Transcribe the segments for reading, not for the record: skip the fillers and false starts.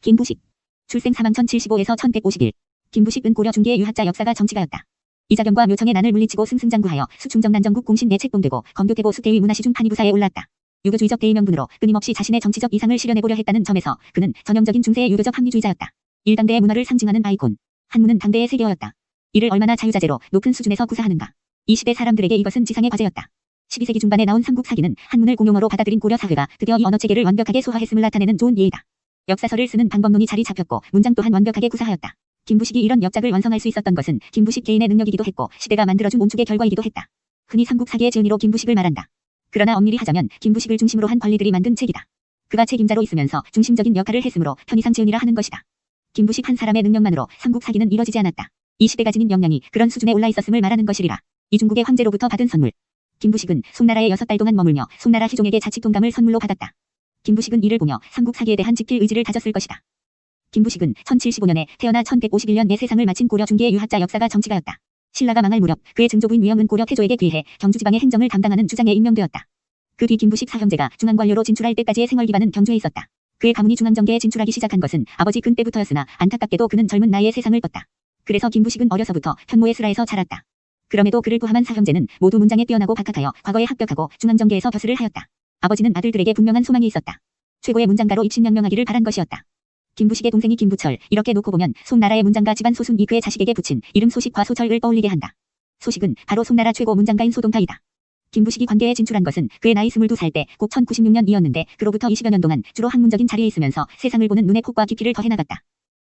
김부식. 출생 사망 1075에서 1151. 김부식은 고려 중기의 유학자 역사가 정치가였다. 이자겸과 묘청의 난을 물리치고 승승장구하여 수충정난전국 공신 내책봉되고 검교태보 수대위 문화시중 판의부사에 올랐다. 유교주의적 대의명분으로 끊임없이 자신의 정치적 이상을 실현해보려 했다는 점에서 그는 전형적인 중세의 유교적 합리주의자였다. 일당대의 문화를 상징하는 아이콘. 한문은 당대의 세계어였다. 이를 얼마나 자유자재로 높은 수준에서 구사하는가. 이 시대 사람들에게 이것은 지상의 과제였다. 12세기 중반에 나온 삼국사기는 한문을 공용어로 받아들인 고려 사회가 드디어 이 언어체계를 완벽하게 소화했음을 나타내는 좋은 예이다. 역사서를 쓰는 방법론이 자리 잡혔고 문장 또한 완벽하게 구사하였다. 김부식이 이런 역작을 완성할 수 있었던 것은 김부식 개인의 능력이기도 했고 시대가 만들어준 온축의 결과이기도 했다. 흔히 삼국사기의 재미로 김부식을 말한다. 그러나 엄밀히 하자면 김부식을 중심으로 한 관리들이 만든 책이다. 그가 책임자로 있으면서 중심적인 역할을 했으므로 편의상 지은이라 하는 것이다. 김부식 한 사람의 능력만으로 삼국사기는 이뤄지지 않았다. 이 시대가 지닌 역량이 그런 수준에 올라 있었음을 말하는 것이리라. 이중국의 황제로부터 받은 선물. 김부식은 송나라에 6달 동안 머물며 송나라 희종에게 자치통감을 선물로 받았다. 김부식은 이를 보며 삼국사기에 대한 지킬 의지를 다졌을 것이다. 김부식은 1075년에 태어나 1151년에 세상을 마친 고려 중기의 유학자 역사가 정치가였다. 신라가 망할 무렵 그의 증조부인 위엄은 고려 태조에게 귀해 경주지방의 행정을 담당하는 주장에 임명되었다. 그 뒤 김부식 사형제가 중앙관료로 진출할 때까지의 생활기반은 경주에 있었다. 그의 가문이 중앙정계에 진출하기 시작한 것은 아버지 근 때부터였으나 안타깝게도 그는 젊은 나이에 세상을 떴다. 그래서 김부식은 어려서부터 현모의 수라에서 자랐다. 그럼에도 그를 포함한 사형제는 모두 문장에 뛰어나고 박학하여 과거에 합격하고 중앙정계에서 벼슬을 하였다. 아버지는 아들들에게 분명한 소망이 있었다. 최고의 문장가로 입신양명하기를 바란 것이었다. 김부식의 동생이 김부철, 이렇게 놓고 보면 송나라의 문장가 집안 소순이 그의 자식에게 붙인 이름 소식과 소철을 떠올리게 한다. 소식은 바로 송나라 최고 문장가인 소동타이다. 김부식이 관계에 진출한 것은 그의 나이 22살 때 곧 1096년이었는데 그로부터 20여 년 동안 주로 학문적인 자리에 있으면서 세상을 보는 눈의 폭과 깊이를 더해나갔다.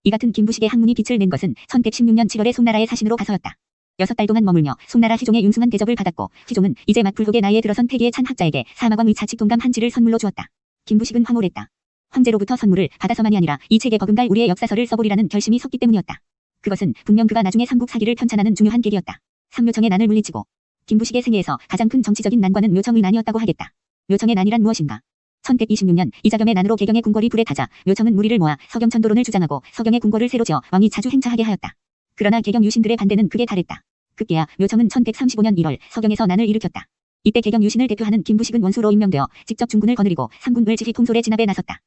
이 같은 김부식의 학문이 빛을 낸 것은 1116년 7월에 송나라의 사신으로 가서였다. 6달 동안 머물며 송나라 희종의 융숭한 대접을 받았고 희종은 이제 막 불혹의 나이에 들어선 패기에 찬 학자에게 사마광의 자치통감 한 지를 선물로 주었다. 김부식은 황홀했다. 황제로부터 선물을 받아서만이 아니라 이 책에 버금갈 우리의 역사서를 써보리라는 결심이 섰기 때문이었다. 그것은 분명 그가 나중에 삼국사기를 편찬하는 중요한 계기였다. 삼묘청의 난을 물리치고 김부식의 생애에서 가장 큰 정치적인 난관은 묘청의 난이었다고 하겠다. 묘청의 난이란 무엇인가? 1126년 이자겸의 난으로 개경의 궁궐이 불에 타자 묘청은 무리를 모아 서경천도론을 주장하고 서경의 궁궐을 새로 지어 왕이 자주 행차하게 하였다. 그러나 개경 유신들의 반대는 극에 달했다. 급기야 묘청은 1135년 1월 서경에서 난을 일으켰다. 이때 개경 유신을 대표하는 김부식은 원수로 임명되어 직접 중군을 거느리고 상군을 지휘 통솔에 진압에 나섰다.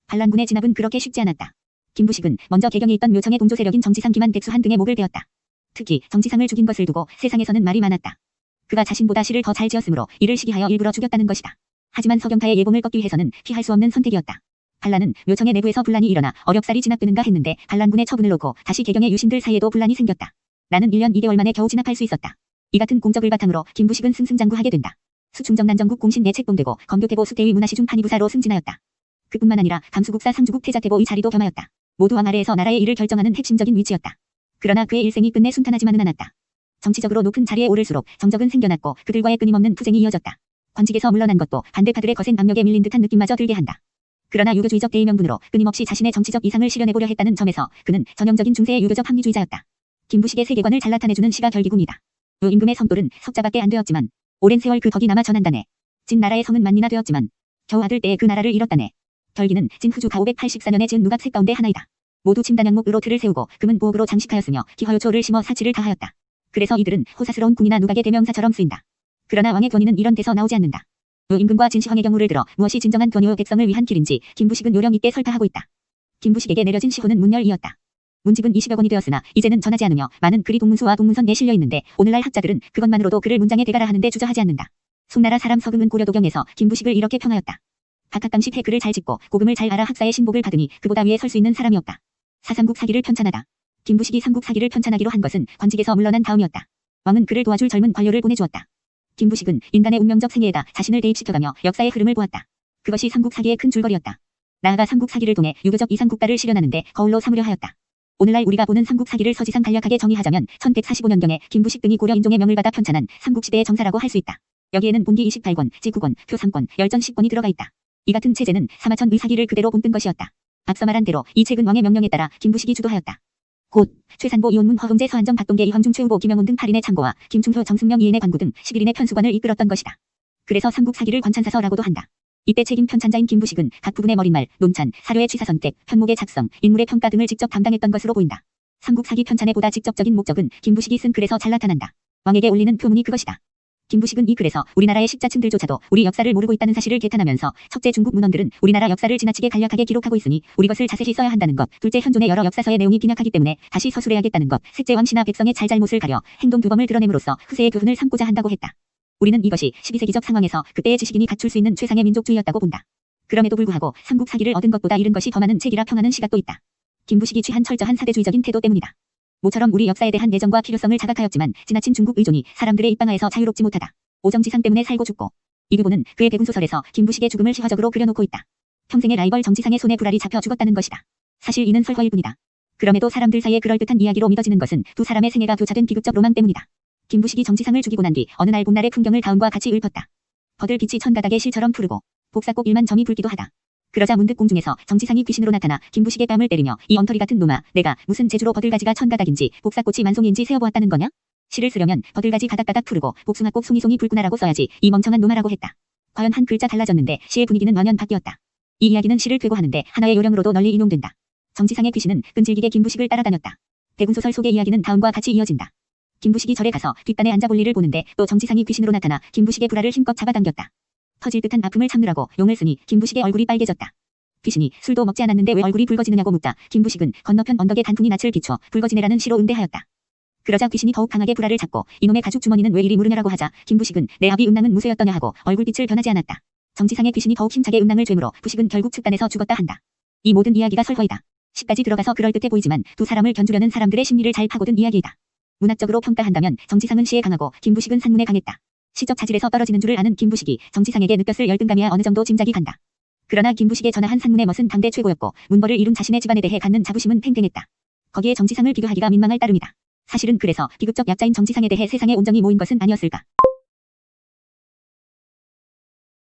반란군의 진압은 그렇게 쉽지 않았다. 김부식은 먼저 개경에 있던 묘청의 동조 세력인 정치상 기만 백수한 등의 목을 베었다. 특히 정치상을 죽인 것을 두고 세상에서는 말이 많았다. 그가 자신보다 시를 더 잘 지었으므로 이를 시기하여 일부러 죽였다는 것이다. 하지만 서경타의 예봉을 꺾기 위해서는 피할 수 없는 선택이었다. 반란은 묘청의 내부에서 분란이 일어나 어렵사리 진압되는가 했는데 반란군의 처분을 놓고 다시 개경의 유신들 사이에도 분란이 생겼다. 나는 1년 2개월 만에 겨우 진압할 수 있었다. 이 같은 공적을 바탕으로 김부식은 승승장구하게 된다. 수충정난전국 공신 내책봉되고 검교태보 수대위 문화시중 판의부사로 승진하였다. 그뿐만 아니라 감수국사 상주국 태자태보 이 자리도 겸하였다. 모두 왕 아래에서 나라의 일을 결정하는 핵심적인 위치였다. 그러나 그의 일생이 끝내 순탄하지만은 않았다. 정치적으로 높은 자리에 오를수록 정적은 생겨났고 그들과의 끊임없는 투쟁이 이어졌다. 관직에서 물러난 것도 반대파들의 거센 압력에 밀린 듯한 느낌마저 들게 한다. 그러나 유교주의적 대의명분으로 끊임없이 자신의 정치적 이상을 실현해보려 했다는 점에서 그는 전형적인 중세의 유교적 합리주의자였다. 김부식의 세계관을 잘 나타내주는 시가 결기군이다. 임금의 성돌은 석자밖에 안 되었지만 오랜 세월 그 덕이 남아 전한다네. 진 나라의 성은 만리나 되었지만 겨우 아들 때에 그 나라를 잃었다네. 결기는 진후주가 584년에 지은 누각색 가운데 하나이다. 모두 침단양목으로 틀을 세우고 금은 보옥으로 장식하였으며 기허요초를 심어 사치를 다하였다. 그래서 이들은 호사스러운 궁이나 누각의 대명사처럼 쓰인다. 그러나 왕의 권위는 이런 데서 나오지 않는다. 임금과 진시황의 경우를 들어 무엇이 진정한 권위요 백성을 위한 길인지 김부식은 요령 있게 설파하고 있다. 김부식에게 내려진 시호는 문열이었다. 문집은 20여 권이 되었으나 이제는 전하지 않으며 많은 글이 동문수와 동문선 내에 실려 있는데 오늘날 학자들은 그것만으로도 그를 문장에 대가라 하는데 주저하지 않는다. 송나라 사람 서금은 고려도경에서 김부식을 이렇게 평하였다. 각각당시 패글을 잘 짓고 고금을 잘 알아 학사의 신복을 받으니 그보다 위에 설 수 있는 사람이 없다. 사삼국 사기를 편찬하다. 김부식이 삼국 사기를 편찬하기로 한 것은 관직에서 물러난 다음이었다. 왕은 그를 도와줄 젊은 관료를 보내주었다. 김부식은 인간의 운명적 생애에다 자신을 대입시켜가며 역사의 흐름을 보았다. 그것이 삼국 사기의 큰 줄거리였다. 나아가 삼국 사기를 통해 유교적 이상 국가를 실현하는데 거울로 삼으려 하였다. 오늘날 우리가 보는 삼국 사기를 서지상 간략하게 정의하자면 1145년경에 김부식 등이 고려 인종의 명을 받아 편찬한 삼국시대의 정사라고 할 수 있다. 여기에는 본기 28권, 지 9권, 표 3권, 열전 10권이 들어가 있다. 이 같은 체제는 사마천의 사기를 그대로 본뜬 것이었다. 앞서 말한 대로 이 책은 왕의 명령에 따라 김부식이 주도하였다. 곧 최산보 이온문 허흥재 서한정 박동계 이황중 최후보 김영훈 등 8인의 참고와 김충효 정승명 2인의 관구 등 11인의 편수관을 이끌었던 것이다. 그래서 삼국 사기를 관찬사서라고도 한다. 이때 책임 편찬자인 김부식은 각 부분의 머릿말, 논찬, 사료의 취사선택, 편목의 작성, 인물의 평가 등을 직접 담당했던 것으로 보인다. 삼국 사기 편찬의 보다 직접적인 목적은 김부식이 쓴 글에서 잘 나타난다. 왕에게 올리는 표문이 그것이다. 김부식은 이 글에서 우리나라의 식자층들조차도 우리 역사를 모르고 있다는 사실을 개탄하면서 첫째 중국 문헌들은 우리나라 역사를 지나치게 간략하게 기록하고 있으니 우리 것을 자세히 써야 한다는 것, 둘째 현존의 여러 역사서의 내용이 빈약하기 때문에 다시 서술해야겠다는 것, 셋째 왕씨나 백성의 잘잘못을 가려 행동 규범을 드러냄으로써 후세의 교훈을 삼고자 한다고 했다. 우리는 이것이 12세기적 상황에서 그때의 지식인이 갖출 수 있는 최상의 민족주의였다고 본다. 그럼에도 불구하고 삼국 사기를 얻은 것보다 잃은 것이 더 많은 책이라 평하는 시각도 있다. 김부식이 취한 철저한 사대주의적인 태도 때문이다. 모처럼 우리 역사에 대한 내정과 필요성을 자각하였지만 지나친 중국 의존이 사람들의 입방아에서 자유롭지 못하다. 오정지상 때문에 살고 죽고. 이 부분은 그의 배군소설에서 김부식의 죽음을 시화적으로 그려놓고 있다. 평생의 라이벌 정지상의 손에 불알이 잡혀 죽었다는 것이다. 사실 이는 설화일 뿐이다. 그럼에도 사람들 사이에 그럴듯한 이야기로 믿어지는 것은 두 사람의 생애가 교차된 비극적 로망 때문이다. 김부식이 정지상을 죽이고 난 뒤 어느 날 봄날의 풍경을 다음과 같이 읊었다. 버들 빛이 천가닥의 실처럼 푸르고 복사꽃 일만 점이 붉기도 하다. 그러자 문득 공중에서 정지상이 귀신으로 나타나 김부식의 뺨을 때리며 이 엉터리 같은 놈아, 내가 무슨 재주로 버들가지가 천가닥인지 복사꽃이 만송인지 세어보았다는 거냐? 시를 쓰려면 버들가지 가닥가닥 푸르고 복숭아꽃 송이송이 붉구나라고 써야지 이 멍청한 놈아라고 했다. 과연 한 글자 달라졌는데 시의 분위기는 완연 바뀌었다. 이 이야기는 시를 쾌고하는데 하나의 요령으로도 널리 인용된다. 정지상의 귀신은 끈질기게 김부식을 따라다녔다. 대군소설 속의 이야기는 다음과 같이 이어진다. 김부식이 절에 가서 뒷반에 앉아 볼일을 보는데 또 정지상이 귀신으로 나타나 김부식의 불알을 힘껏 잡아당겼다. 터질 듯한 아픔을 참느라고 용을 쓰니 김부식의 얼굴이 빨개졌다. 귀신이 술도 먹지 않았는데 왜 얼굴이 붉어지느냐고 묻다 김부식은 건너편 언덕에 단풍이 낯을 비춰 붉어지네라는 시로 응대하였다. 그러자 귀신이 더욱 강하게 불알을 잡고 이놈의 가죽 주머니는 왜 이리 무르냐라고 하자 김부식은 내 아비 음낭은 무쇠였더냐 하고 얼굴빛을 변하지 않았다. 정지상의 귀신이 더욱 힘차게 음낭을 죄물어 부식은 결국 측단에서 죽었다 한다. 이 모든 이야기가 설화이다. 시까지 들어가서 그럴듯해 보이지만 두 사람을 견주려는 사람들의 심리를 잘 파고든 이야기이다. 문학적으로 평가한다면 정지상은 시에 강하고 김부식은 산문에 강했다. 시적 자질에서 떨어지는 줄을 아는 김부식이 정지상에게 느꼈을 열등감이야 어느 정도 짐작이 간다. 그러나 김부식의 전하한 산문의 멋은 당대 최고였고 문벌을 이룬 자신의 집안에 대해 갖는 자부심은 팽팽했다. 거기에 정지상을 비교하기가 민망할 따름이다. 사실은 그래서 비극적 약자인 정지상에 대해 세상에 온정이 모인 것은 아니었을까.